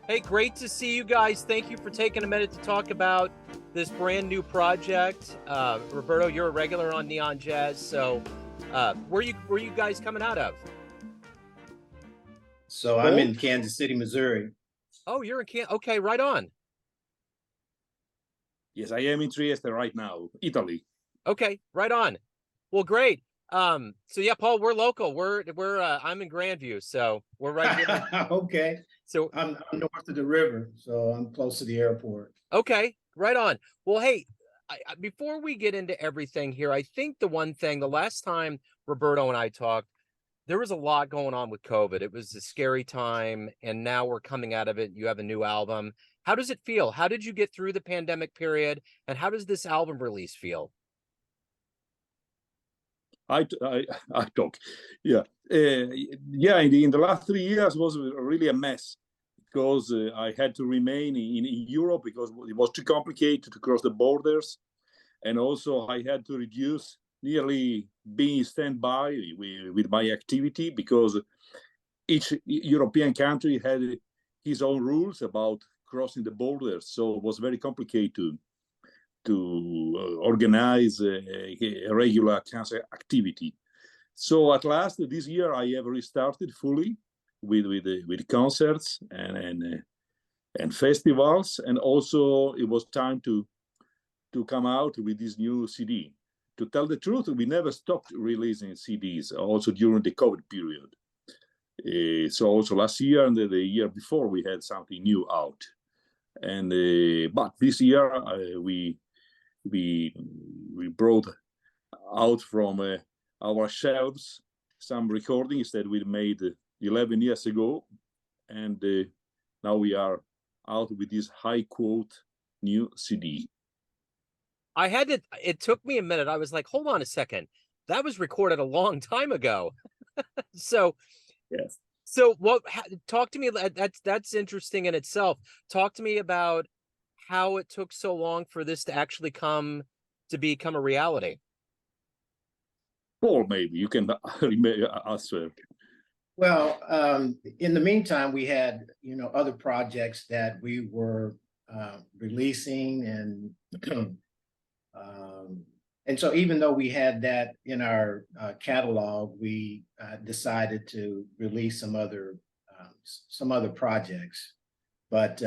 Hey, great to see you guys. Thank you for taking a minute to talk about this brand new project. Roberto, you're a regular on Neon Jazz, so where you guys coming out of? So I'm in Kansas City, Missouri. Oh, you're in Okay, right on. Yes, I am in Trieste right now, Italy. Okay, right on. Well, great. So yeah, Paul, we're local. We're I'm in Grandview, so we're right here. Okay. So I'm north of the river, so I'm close to the airport. okay, right on. Well, hey, before we get into everything here, I think the last time Roberto and I talked, there was a lot going on with COVID. It was a scary time, and now we're coming out of it. You have a new album. How does it feel? How did you get through the pandemic period, and how does this album release feel? I talk. Yeah. Yeah, in the last 3 years was really a mess because I had to remain in Europe because it was too complicated to cross the borders. And also I had to reduce nearly being standby with my activity because each European country had his own rules about crossing the borders. So it was very complicated to organize a regular cancer activity. So at last this year I have restarted fully with concerts and festivals, and also it was time to come out with this new CD. To tell the truth, we never stopped releasing CDs, also during the COVID period. So also last year and the year before we had something new out, and but this year we brought out from our shelves some recordings that we made 11 years ago, and now we are out with this high quote new CD. It took me a minute. I was like, hold on a second. That was recorded a long time ago. So, yes. So talk to me. That's interesting in itself. Talk to me about how it took so long for this to actually become a reality. Paul, maybe you can answer. Well, in the meantime, we had other projects that we were releasing, and so even though we had that in our catalog, we decided to release some other projects. But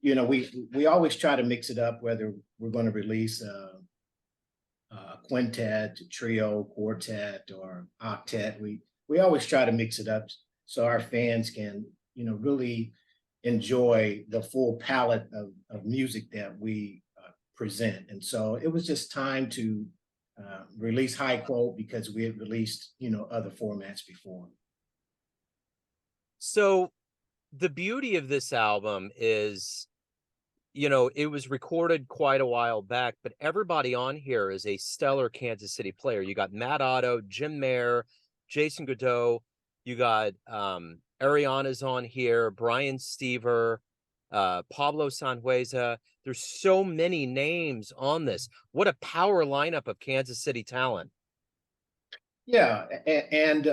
we always try to mix it up, whether we're going to release a quintet, a trio, quartet, or octet. We always try to mix it up so our fans can really enjoy the full palette of music that we present. And so it was just time to release High Quote because we had released other formats before. So the beauty of this album is, it was recorded quite a while back, but everybody on here is a stellar Kansas City player. You got Matt Otto, Jim Mair, Jason Godeur, you got Ariana's on here, Brian Steever, Pablo Sanhueza. There's so many names on this. What a power lineup of Kansas City talent. Yeah, and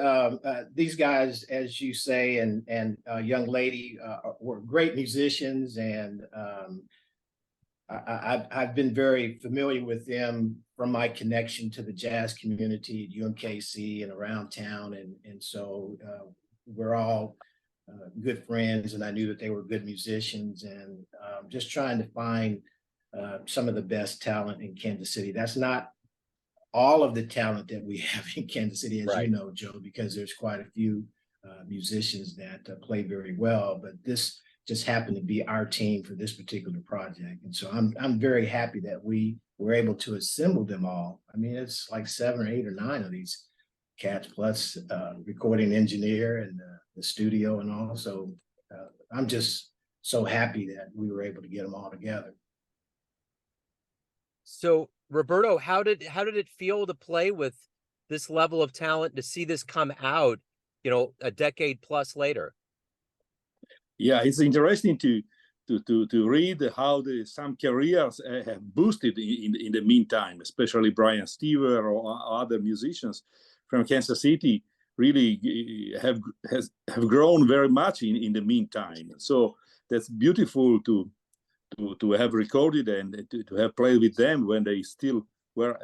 these guys, as you say, and young lady were great musicians, and I've been very familiar with them from my connection to the jazz community at UMKC and around town, and so we're all good friends, and I knew that they were good musicians, and just trying to find some of the best talent in Kansas City. That's not all of the talent that we have in Kansas City, as right. You know, Joe, because there's quite a few musicians that play very well, but this just happened to be our team for this particular project. And so I'm very happy that we were able to assemble them all. I mean, it's like 7 or 8 or 9 of these cats, plus recording engineer and the studio and all. So I'm just so happy that we were able to get them all together. So Roberto, how did it feel to play with this level of talent, to see this come out, a decade plus later? Yeah, it's interesting to read how some careers have boosted in the meantime, especially Brian Steever or other musicians from Kansas City really have grown very much in the meantime. So that's beautiful to have recorded and to have played with them when they still were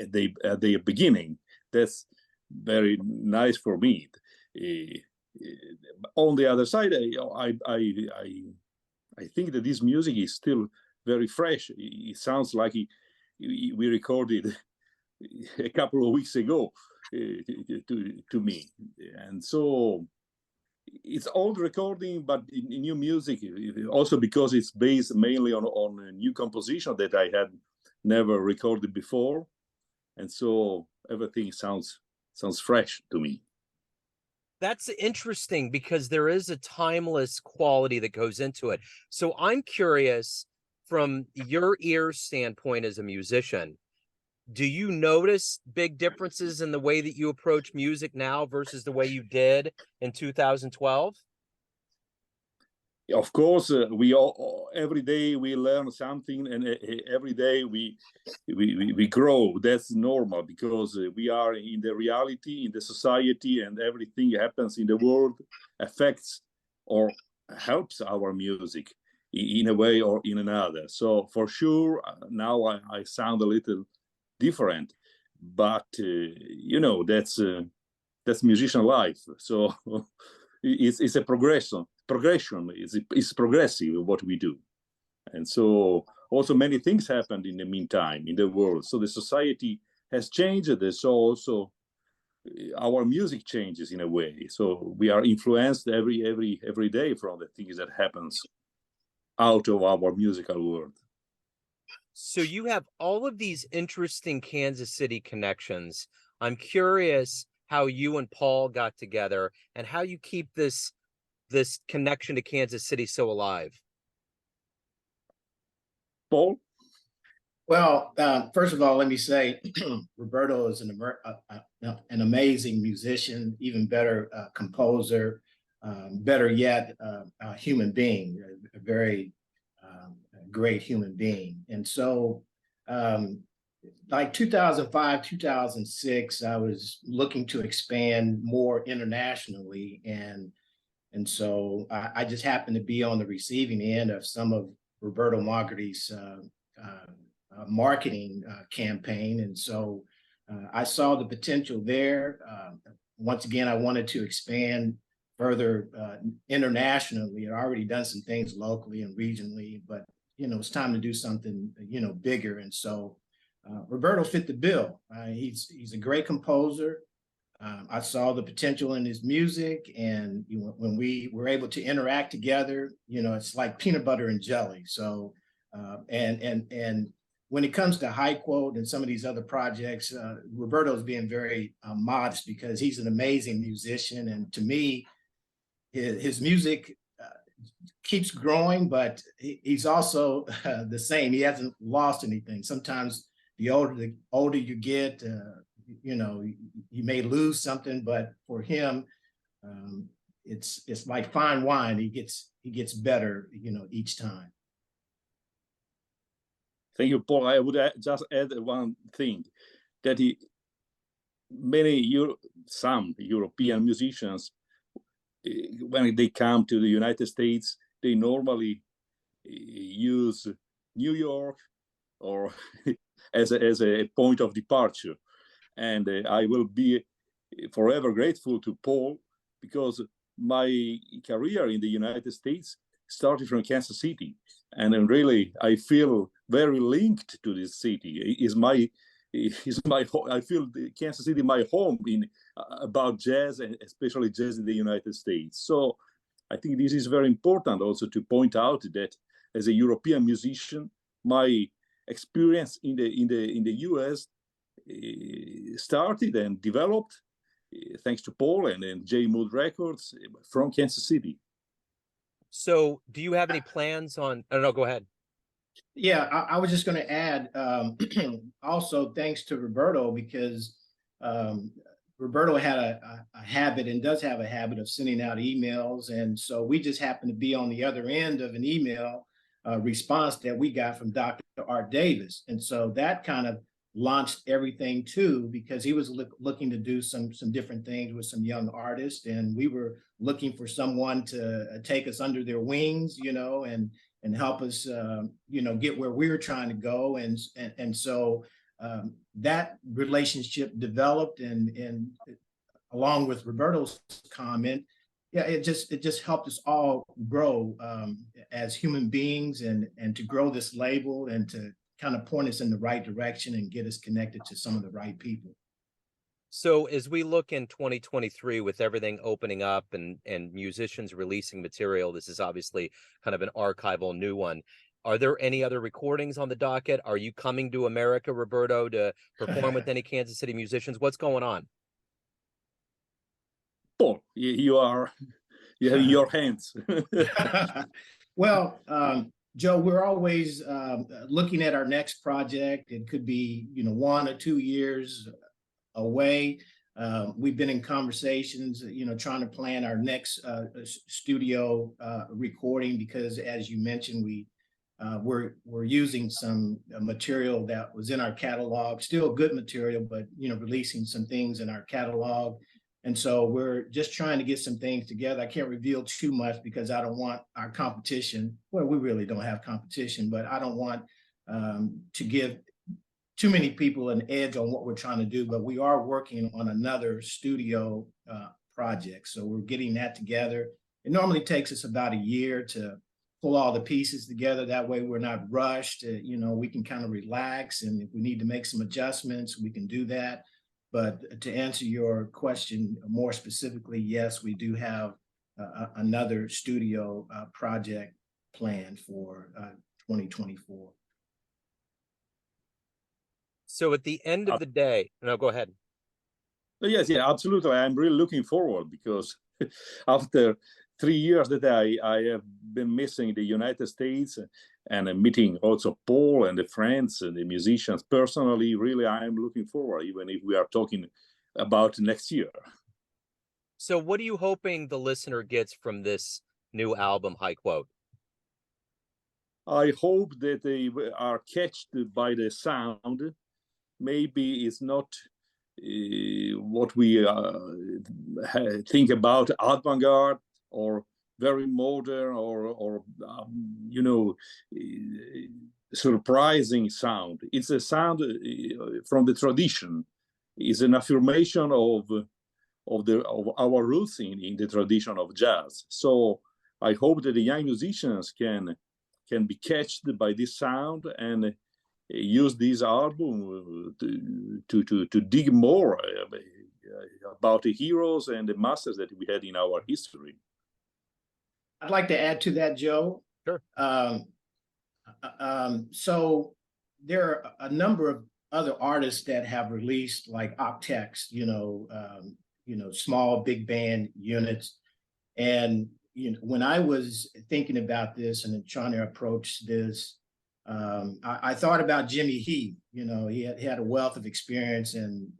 at the beginning. That's very nice for me. On the other side, I think that this music is still very fresh. It sounds like we recorded a couple of weeks ago to me, and so it's old recording, but in new music, also because it's based mainly on a new composition that I had never recorded before, and so everything sounds fresh to me. That's interesting because there is a timeless quality that goes into it. So I'm curious, from your ear standpoint as a musician, do you notice big differences in the way that you approach music now versus the way you did in 2012? Of course, we all every day we learn something, and every day we grow. That's normal because we are in the reality, in the society, and everything happens in the world affects or helps our music in a way or in another. So for sure, now I sound a little different, but that's musician life. So it's a progression is progressive what we do, and so also many things happened in the meantime in the world. So the society has changed. So also our music changes in a way. So we are influenced every day from the things that happens out of our musical world. So you have all of these interesting Kansas City connections. I'm curious how you and Paul got together and how you keep this connection to Kansas City so alive. Paul? Well, first of all, let me say Roberto is an amazing musician, even better composer, better yet, a human being, a very great human being. And so like 2005, 2006, I was looking to expand more internationally. And so I just happened to be on the receiving end of some of Roberto Magris' marketing campaign. And so I saw the potential there. Once again, I wanted to expand further internationally. I'd already done some things locally and regionally, but, it's time to do something, bigger. And so Roberto fit the bill. He's a great composer. I saw the potential in his music, and when we were able to interact together, it's like peanut butter and jelly. So, and when it comes to High Quote and some of these other projects, Roberto's being very modest because he's an amazing musician, and to me, his music keeps growing, but he's also the same. He hasn't lost anything. Sometimes the older you get, you may lose something, but for him, it's like fine wine. He gets better, each time. Thank you, Paul. I would just add one thing, that some European musicians, when they come to the United States, they normally use New York or as a point of departure. And I will be forever grateful to Paul, because my career in the United States started from Kansas City, and then really I feel very linked to this city. I feel Kansas City my home in about jazz, and especially jazz in the United States. So I think this is very important also to point out that as a European musician, my experience in the US started and developed thanks to Paul and JMood Records from Kansas City. So do you have any plans on, oh no, go ahead. Yeah, I was just going to add, also thanks to Roberto, because Roberto had a habit and does have a habit of sending out emails. And so we just happened to be on the other end of an email response that we got from Dr. Art Davis. And so that kind of launched everything too, because he was looking to do some different things with some young artists, and we were looking for someone to take us under their wings, and help us, get where we were trying to go, and so that relationship developed, and along with Roberto's comment, yeah, it just helped us all grow as human beings, and to grow this label, and to kind of point us in the right direction and get us connected to some of the right people. So as we look in 2023 with everything opening up and musicians releasing material, this is obviously kind of an archival new one. Are there any other recordings on the docket? Are you coming to America, Roberto, to perform with any Kansas City musicians? What's going on? Paul, you have your hands. Well, Joe, we're always looking at our next project. It could be, 1 or 2 years away. We've been in conversations, trying to plan our next studio recording, because, as you mentioned, we're using some material that was in our catalog, still good material, but releasing some things in our catalog. And so we're just trying to get some things together. I can't reveal too much because I don't want our competition, well, we really don't have competition, but I don't want to give too many people an edge on what we're trying to do. But we are working on another studio project. So we're getting that together. It normally takes us about a year to pull all the pieces together. That way we're not rushed. We can kind of relax. And if we need to make some adjustments, we can do that. But to answer your question more specifically, yes, we do have another studio project planned for 2024. So at the end of the day, no, go ahead. Yes, yeah, absolutely. I'm really looking forward, because after 3 years that I have been missing the United States, and meeting also Paul and the friends and the musicians personally, really, I'm looking forward, even if we are talking about next year. So what are you hoping the listener gets from this new album, High Quote? I hope that they are catched by the sound. Maybe it's not what we think about avant-garde or very modern or surprising sound. It's a sound from the tradition. It's an affirmation of our roots in the tradition of jazz. So I hope that the young musicians can be catched by this sound and use this album to dig more about the heroes and the masters that we had in our history. I'd like to add to that, Joe. Sure. So there are a number of other artists that have released like octets, small big band units. And when I was thinking about this and trying to approach this, I thought about Jimmy Heath. He had a wealth of experience, and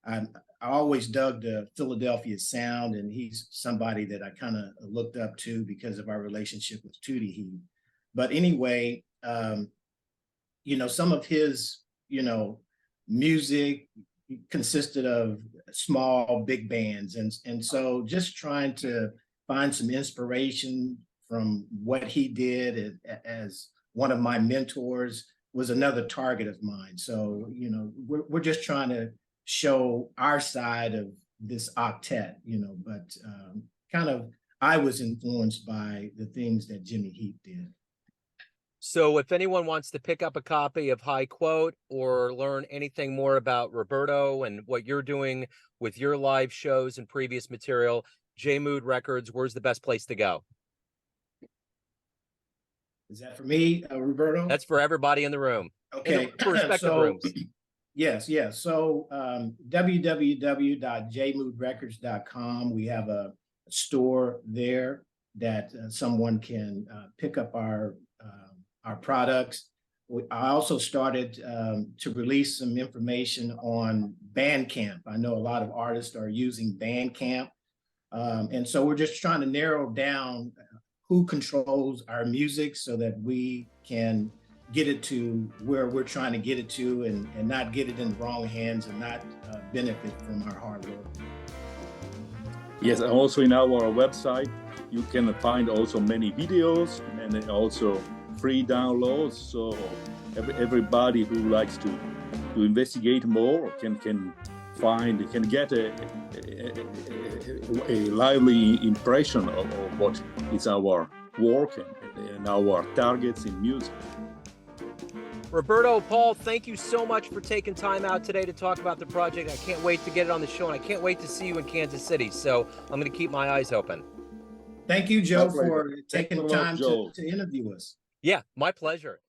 I always dug the Philadelphia sound, and he's somebody that I kind of looked up to because of our relationship with Tootie Heath. But anyway, some of his, music consisted of small, big bands. And so just trying to find some inspiration from what he did as one of my mentors was another target of mine. So, we're just trying to show our side of this octet, but kind of I was influenced by the things that Jimmy Heath did. So if anyone wants to pick up a copy of High Quote or learn anything more about Roberto and what you're doing with your live shows and previous material, JMood Records, where's the best place to go? Is that for me, Roberto? That's for everybody in the room. Okay. In the respective rooms. Yes. So www.jmoodrecords.com. We have a store there that someone can pick up our products. I also started to release some information on Bandcamp. I know a lot of artists are using Bandcamp. And so we're just trying to narrow down who controls our music so that we can get it to where we're trying to get it to, and not get it in the wrong hands and not benefit from our hard work. Yes, and also in our website, you can find also many videos and also free downloads. So everybody who likes to investigate more can get a lively impression of what is our work and our targets in music. Roberto, Paul, thank you so much for taking time out today to talk about the project. I can't wait to get it on the show, and I can't wait to see you in Kansas City. So I'm going to keep my eyes open. Thank you, Joe, for Thanks taking a the lot, time Joe. to interview us. Yeah, my pleasure.